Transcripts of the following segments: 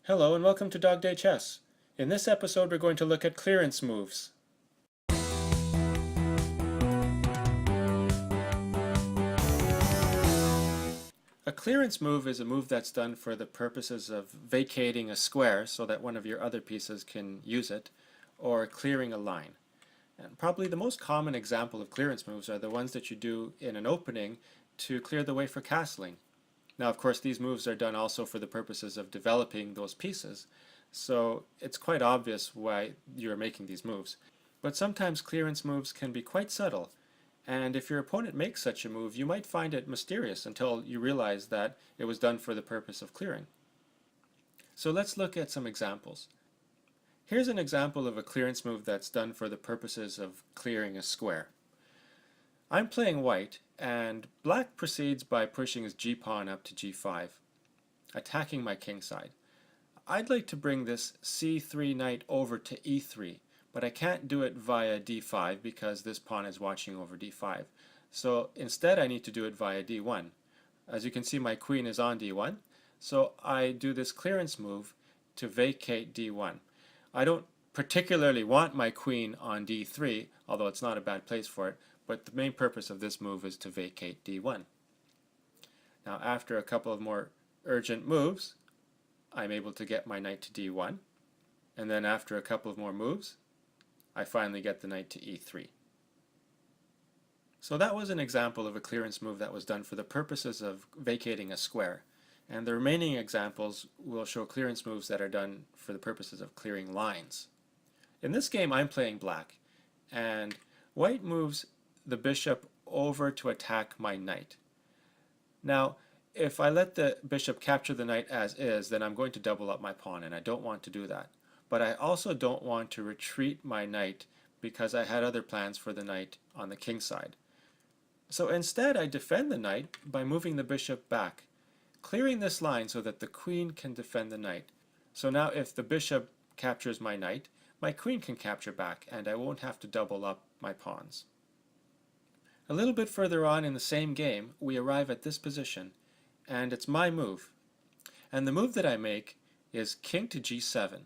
Hello and welcome to Dog Day Chess. In this episode we're going to look at clearance moves. A clearance move is a move that's done for the purposes of vacating a square so that one of your other pieces can use it, or clearing a line. And probably the most common example of clearance moves are the ones that you do in an opening to clear the way for castling. Now, of course, these moves are done also for the purposes of developing those pieces, so it's quite obvious why you're making these moves. But sometimes clearance moves can be quite subtle, and if your opponent makes such a move, you might find it mysterious until you realize that it was done for the purpose of clearing. So let's look at some examples. Here's an example of a clearance move that's done for the purposes of clearing a square. I'm playing white, and black proceeds by pushing his g-pawn up to g5, attacking my kingside. I'd like to bring this c3 knight over to e3, but I can't do it via d5 because this pawn is watching over d5. So instead I need to do it via d1. As you can see, my queen is on d1, so I do this clearance move to vacate d1. I don't particularly want my queen on d3, although it's not a bad place for it, but the main purpose of this move is to vacate d1. Now, after a couple of more urgent moves, I'm able to get my knight to d1, and then after a couple of more moves, I finally get the knight to e3. So that was an example of a clearance move that was done for the purposes of vacating a square, and the remaining examples will show clearance moves that are done for the purposes of clearing lines. In this game, I'm playing black, and white moves the bishop over to attack my knight. Now, if I let the bishop capture the knight as is, then I'm going to double up my pawn, and I don't want to do that. But I also don't want to retreat my knight because I had other plans for the knight on the king side. So instead, I defend the knight by moving the bishop back, clearing this line so that the queen can defend the knight. So now if the bishop captures my knight, my queen can capture back, and I won't have to double up my pawns. A little bit further on in the same game, we arrive at this position, and it's my move. And the move that I make is king to g7.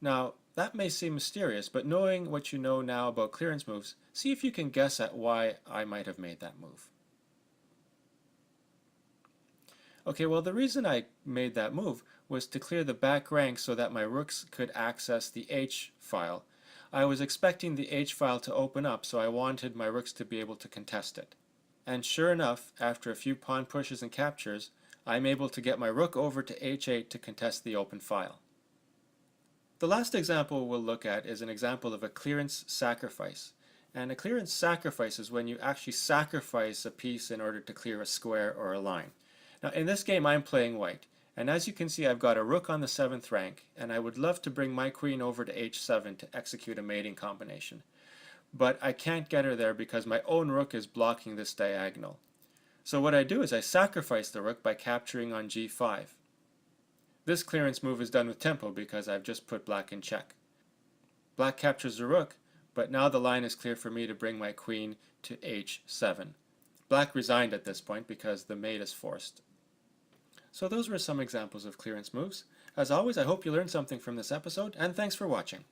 Now, that may seem mysterious, but knowing what you know now about clearance moves, see if you can guess at why I might have made that move. Okay, well, the reason I made that move was to clear the back rank so that my rooks could access the H file. I was expecting the H file to open up, so I wanted my rooks to be able to contest it. And sure enough, after a few pawn pushes and captures, I'm able to get my rook over to h8 to contest the open file. The last example we'll look at is an example of a clearance sacrifice. And a clearance sacrifice is when you actually sacrifice a piece in order to clear a square or a line. Now, in this game, I'm playing white. And as you can see, I've got a rook on the 7th rank, and I would love to bring my queen over to h7 to execute a mating combination. But I can't get her there because my own rook is blocking this diagonal. So what I do is I sacrifice the rook by capturing on g5. This clearance move is done with tempo because I've just put black in check. Black captures the rook, but now the line is clear for me to bring my queen to h7. Black resigned at this point because the mate is forced. So those were some examples of clearance moves. As always, I hope you learned something from this episode, and thanks for watching.